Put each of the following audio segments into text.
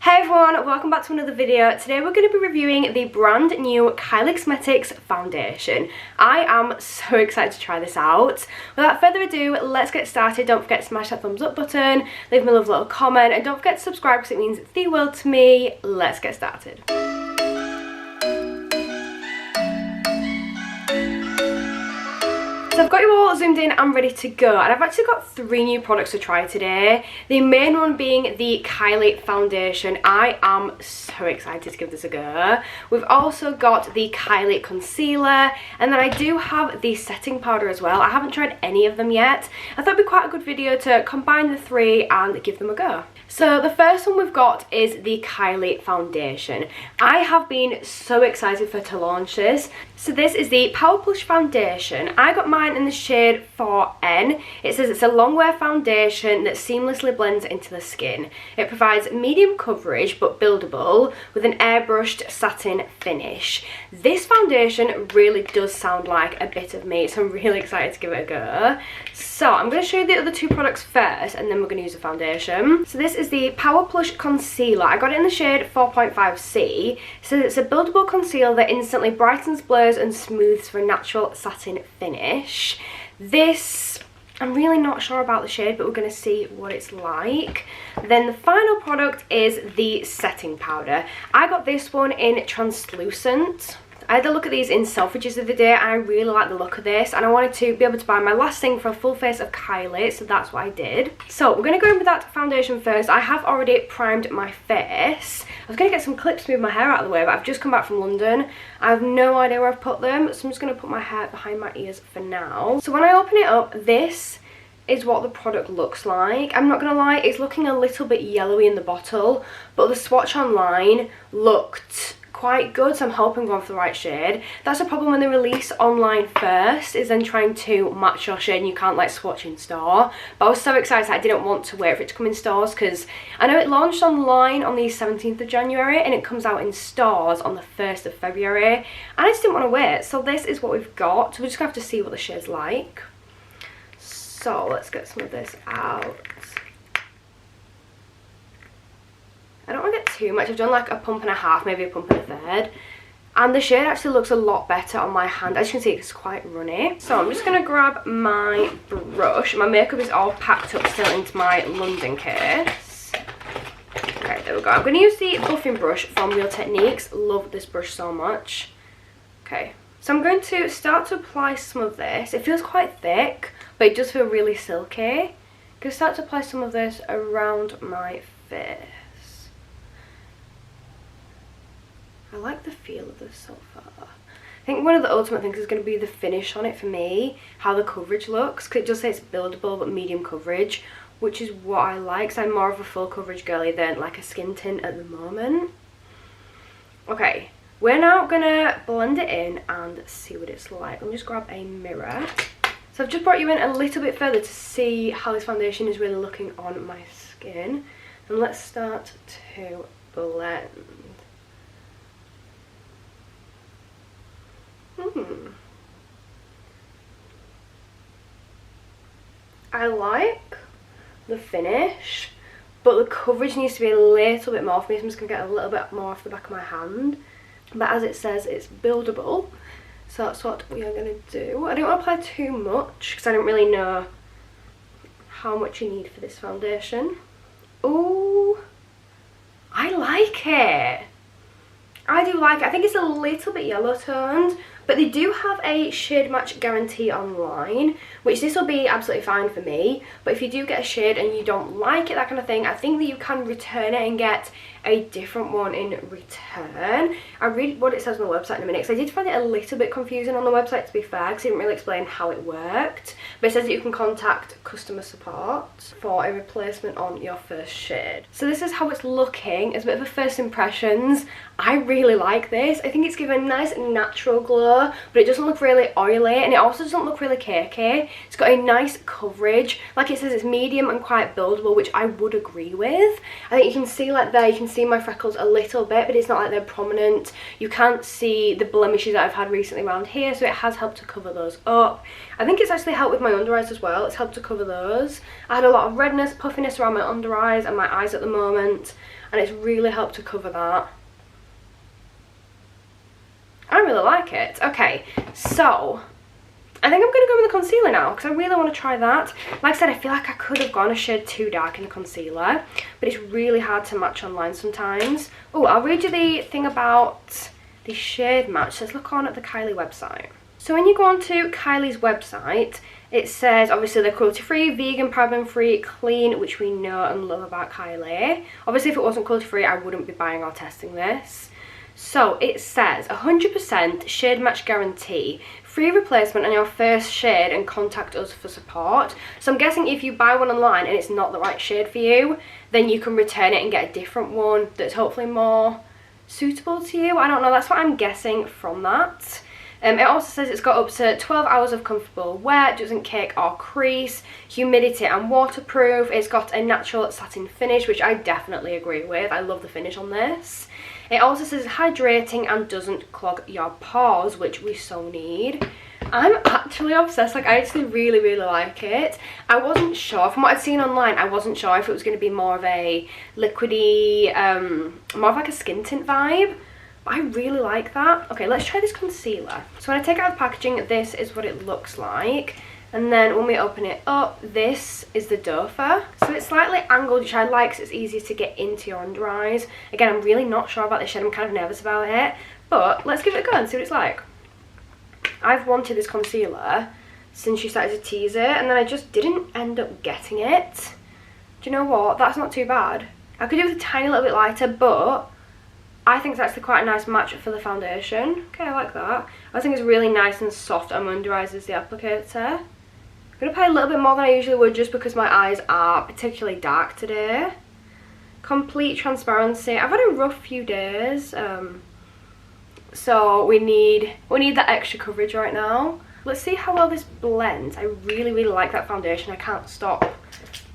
Hey everyone, welcome back to another video. Today we're going to be reviewing the brand new Kylie Cosmetics foundation. I am so excited to try this out. Without further ado, let's get started. Don't forget to smash that thumbs up button, leave me a lovely little comment, and don't forget to subscribe because it means the world to me. Let's get started. So I've got you all zoomed in and ready to go, and I've actually got 3 new products to try today. The main one being the Kylie foundation. I am so excited to give this a go. We've also got the Kylie concealer, and then I do have the setting powder as well. I haven't tried any of them yet. I thought it'd be quite a good video to combine the 3 and give them a go. So the first one we've got is the Kylie foundation. I have been so excited to launch this. So this is the Plush foundation. I got mine in the shade 4N. It says it's a long wear foundation that seamlessly blends into the skin. It provides medium coverage but buildable with an airbrushed satin finish. This foundation really does sound like a bit of me, so I'm really excited to give it a go. So I'm going to show you the other 2 products first, and then we're going to use the foundation. So this is the Plush concealer. I got it in the shade 4.5C. So it's a buildable concealer that instantly brightens, blurs and smooths for a natural satin finish. This, I'm really not sure about the shade, but we're going to see what it's like. Then the final product is the setting powder. I got this one in translucent. I had a look at these in Selfridges the other day, and I really like the look of this, and I wanted to be able to buy my last thing for a full face of Kylie, so that's what I did. So we're going to go in with that foundation first. I have already primed my face. I was going to get some clips to move my hair out of the way, but I've just come back from London. I have no idea where I've put them, so I'm just going to put my hair behind my ears for now. So when I open it up, this is what the product looks like. I'm not gonna lie, it's looking a little bit yellowy in the bottle, but the swatch online looked quite good, so I'm hoping I'm going for the right shade. That's a problem when they release online first, is then trying to match your shade and you can't like swatch in store. But I was so excited I didn't want to wait for it to come in stores, because I know it launched online on the 17th of January and it comes out in stores on the 1st of February, and I just didn't want to wait. So this is what we've got, so we're just gonna have to see what the shade's like. So let's get some of this out. I don't want to get too much. I've done like a pump and a half, maybe a pump and a third. And the shade actually looks a lot better on my hand. As you can see, it's quite runny. So I'm just going to grab my brush. My makeup is all packed up still into my London case. Okay, there we go. I'm going to use the buffing brush from Real Techniques. Love this brush so much. Okay, so I'm going to start to apply some of this. It feels quite thick, but it does feel really silky. I'm going to start to apply some of this around my face. I like the feel of this so far. I think one of the ultimate things is going to be the finish on it for me, how the coverage looks, because it does say it's buildable but medium coverage, which is what I like, because I'm more of a full coverage girly than like a skin tint at the moment. Okay, we're now going to blend it in and see what it's like. Let me just grab a mirror. So I've just brought you in a little bit further to see how this foundation is really looking on my skin. And let's start to blend. I like the finish, but the coverage needs to be a little bit more for me, so I'm just going to get a little bit more off the back of my hand. But as it says, it's buildable, so that's what we are going to do. I don't want to apply too much because I don't really know how much you need for this foundation. Ooh, I like it. I do like it. I think it's a little bit yellow toned, but they do have a shade match guarantee online, which this will be absolutely fine for me. But if you do get a shade and you don't like it, that kind of thing, I think that you can return it and get a different one in return. I read what it says on the website in a minute, because I did find it a little bit confusing on the website, to be fair, because it didn't really explain how it worked. But it says that you can contact customer support for a replacement on your first shade. So this is how it's looking as a bit of a first impressions. I really like this. I think it's given a nice natural glow, but it doesn't look really oily, and it also doesn't look really cakey. It's got a nice coverage. Like it says, it's medium and quite buildable, which I would agree with. I think you can see like there, you can see my freckles a little bit, but it's not like they're prominent. You can't see the blemishes that I've had recently around here, so it has helped to cover those up. I think it's actually helped with my under eyes as well. It's helped to cover those. I had a lot of redness, puffiness around my under eyes and my eyes at the moment, and it's really helped to cover that. I really like it. Okay, so I think I'm going to go with the concealer now because I really want to try that. Like I said, I feel like I could have gone a shade too dark in the concealer, but it's really hard to match online sometimes. Oh, I'll read you the thing about the shade match. It says look on at the Kylie website. So when you go on to Kylie's website, it says obviously they're cruelty-free, vegan, paraben-free, clean, which we know and love about Kylie. Obviously if it wasn't cruelty-free, I wouldn't be buying or testing this. So it says 100% shade match guarantee, free replacement on your first shade and contact us for support. So I'm guessing if you buy one online and it's not the right shade for you, then you can return it and get a different one that's hopefully more suitable to you. I don't know, that's what I'm guessing from that. It also says it's got up to 12 hours of comfortable wear, doesn't cake or crease, humidity and waterproof. It's got a natural satin finish, which I definitely agree with. I love the finish on this. It also says hydrating and doesn't clog your pores, which we so need. I'm actually obsessed. Like, I actually really, really like it. I wasn't sure, from what I'd seen online, I wasn't sure if it was going to be more of a liquidy, more of like a skin tint vibe. But I really like that. Okay, let's try this concealer. So when I take it out of the packaging, this is what it looks like. And then when we open it up, this is the dofer. So it's slightly angled, which I like, so it's easier to get into your under eyes. Again, I'm really not sure about this shade. I'm kind of nervous about it. But let's give it a go and see what it's like. I've wanted this concealer since you started to tease it, and then I just didn't end up getting it. Do you know what? That's not too bad. I could do with a tiny little bit lighter, but I think it's actually quite a nice match for the foundation. Okay, I like that. I think it's really nice and soft on my under eyes as the applicator. I'm going to apply a little bit more than I usually would just because my eyes are particularly dark today. Complete transparency. I've had a rough few days, so we need that extra coverage right now. Let's see how well this blends. I really, really like that foundation. I can't stop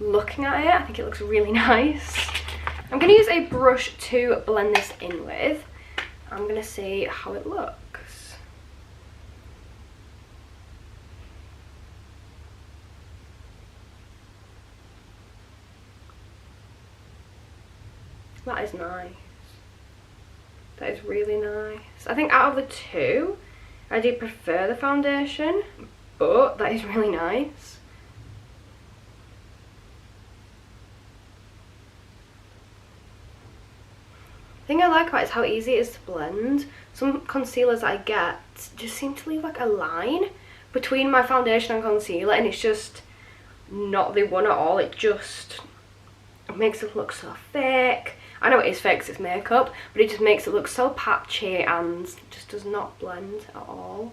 looking at it. I think it looks really nice. I'm going to use a brush to blend this in with. I'm going to see how it looks. That is nice. That is really nice. I think out of the two, I do prefer the foundation, but that is really nice. The thing I like about it is how easy it is to blend. Some concealers I get just seem to leave like a line between my foundation and concealer, and it's just not the one at all. It just makes it look so fake. I know it is fake because it's makeup, but it just makes it look so patchy and just does not blend at all.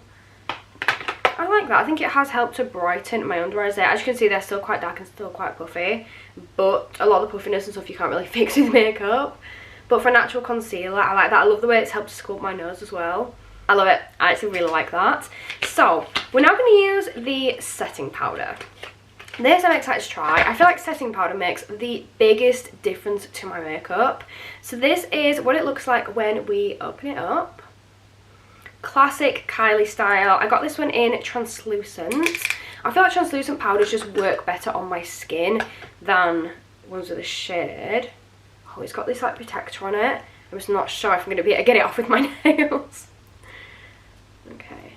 I like that. I think it has helped to brighten my under eyes there. As you can see, they're still quite dark and still quite puffy, but a lot of the puffiness and stuff you can't really fix with makeup. But for a natural concealer, I like that. I love the way it's helped to sculpt my nose as well. I love it. I actually really like that. So we're now going to use the setting powder. This I'm excited to try. I feel like setting powder makes the biggest difference to my makeup. So this is what it looks like when we open it up. Classic Kylie style. I got this one in translucent. I feel like translucent powders just work better on my skin than ones with a shade. Oh, it's got this like protector on it. I'm just not sure if I'm going to be able to get it off with my nails. Okay.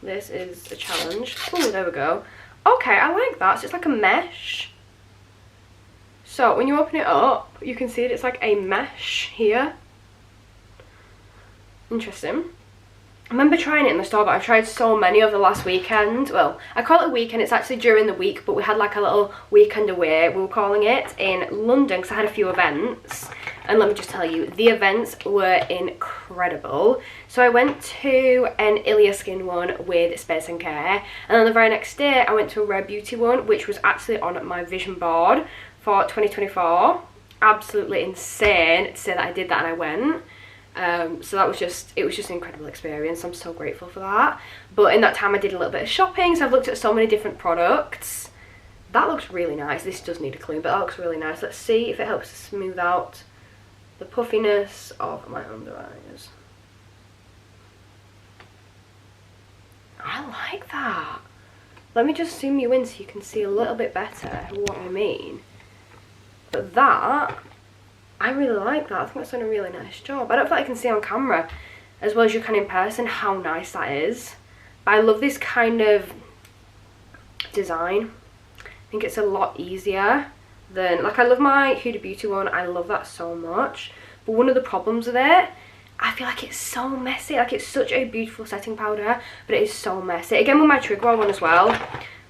This is a challenge. Oh, there we go. Okay, I like that. So it's like a mesh. So when you open it up, you can see that it's like a mesh here. Interesting. I remember trying it in the store, but I've tried so many over the last weekend. Well, I call it a weekend, it's actually during the week, but we had like a little weekend away, we were calling it, in London, because I had a few events. And let me just tell you, the events were incredible. So I went to an Ilia Skin one with Space and Care, and then the very next day I went to a Rare Beauty one, which was actually on my vision board for 2024. Absolutely insane to say that I did that and I went. So that was just, it was just an incredible experience. I'm so grateful for that. But in that time I did a little bit of shopping, so I've looked at so many different products. That looks really nice. This does need a clean, but that looks really nice. Let's see if it helps to smooth out the puffiness of my under eyes. I like that. Let me just zoom you in so you can see a little bit better what I mean. But that, I really like that. I think that's done a really nice job. I don't feel like I can see on camera as well as you can in person how nice that is. But I love this kind of design. I think it's a lot easier than, like, I love my Huda Beauty one. I love that so much. But one of the problems with it, I feel like it's so messy. Like, it's such a beautiful setting powder, but it is so messy. Again, with my Trigger Roll one as well.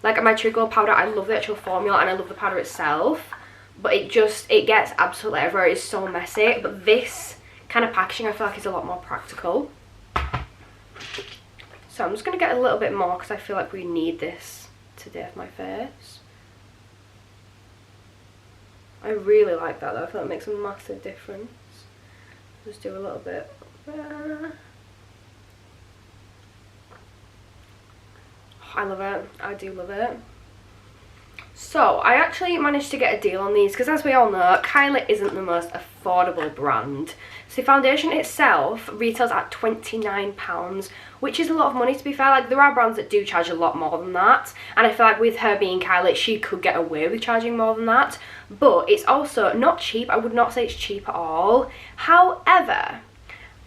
Like, my Trigger Roll powder, I love the actual formula and I love the powder itself. But it gets absolutely everywhere. It's so messy. But this kind of packaging, I feel like, is a lot more practical. So I'm just going to get a little bit more because I feel like we need this today for my face. I really like that though. I feel like it makes a massive difference. Just do a little bit there. I love it. I do love it. So I actually managed to get a deal on these because, as we all know, Kylie isn't the most affordable brand. So the foundation itself retails at £29, which is a lot of money, to be fair. Like, there are brands that do charge a lot more than that, and I feel like with her being Kylie, she could get away with charging more than that. But it's also not cheap. I would not say it's cheap at all. However,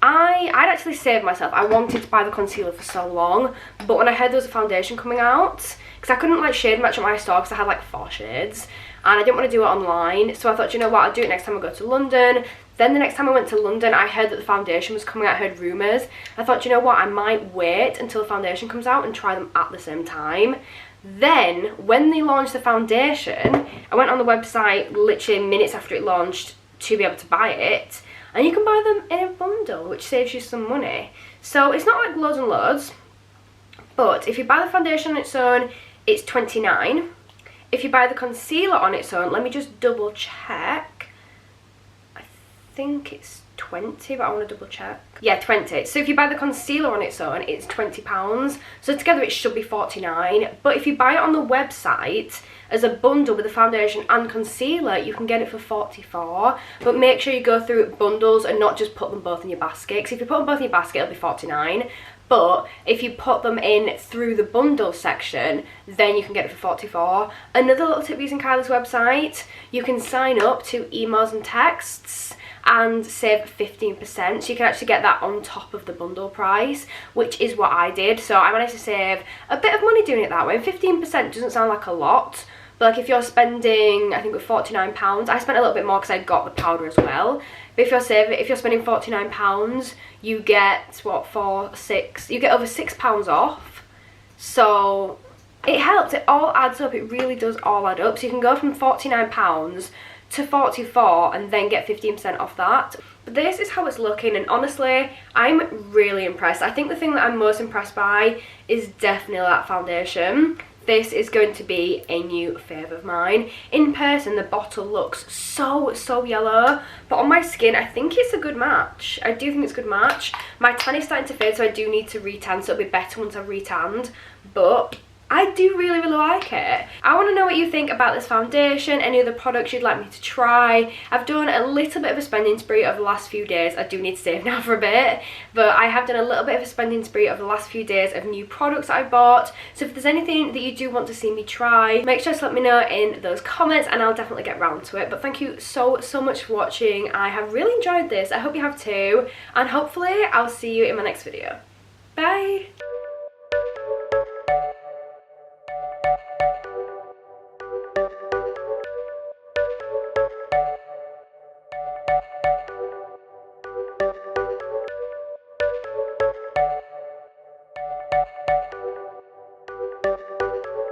I'd actually saved myself. I wanted to buy the concealer for so long, but when I heard there was a foundation coming out, because I couldn't like shade match at my store because I had like 4 shades, and I didn't want to do it online, so I thought, you know what, I'll do it next time I go to London. Then the next time I went to London, I heard that the foundation was coming out. I heard rumours. I thought, you know what, I might wait until the foundation comes out and try them at the same time. Then when they launched the foundation, I went on the website literally minutes after it launched to be able to buy it, and you can buy them in a bundle, which saves you some money. So it's not like loads and loads, but if you buy the foundation on its own, it's £29. If you buy the concealer on its own, let me just double check. I think it's 20, but I want to double check. Yeah, 20. So if you buy the concealer on its own, it's £20. So together it should be £49. But if you buy it on the website as a bundle with the foundation and concealer, you can get it for £44. But make sure you go through bundles and not just put them both in your basket. Because if you put them both in your basket, it'll be £49. But if you put them in through the bundle section, then you can get it for £44. Another little tip using Kylie's website, you can sign up to emails and texts and save 15%, so you can actually get that on top of the bundle price, which is what I did. So I managed to save a bit of money doing it that way. 15% doesn't sound like a lot, but like if you're spending, I think with £49, I spent a little bit more because I got the powder as well. But if you're spending £49, you get what, you get over £6 off. So it helps. It all adds up. It really does all add up. So you can go from £49 to £44 and then get 15% off that. But this is how it's looking, and honestly, I'm really impressed. I think the thing that I'm most impressed by is definitely that foundation. This is going to be a new fave of mine. In person, the bottle looks so yellow, but on my skin, I think it's a good match. I do think it's a good match. My tan is starting to fade, so I do need to retan, so it'll be better once I've retanned, but I do really like it. I want to know what you think about this foundation, any other products you'd like me to try. I've done a little bit of a spending spree over the last few days. I do need to save now for a bit, but I have done a little bit of a spending spree over the last few days of new products that I bought. So if there's anything that you do want to see me try, make sure to let me know in those comments and I'll definitely get round to it. But thank you so much for watching. I have really enjoyed this. I hope you have too, and hopefully I'll see you in my next video. Bye!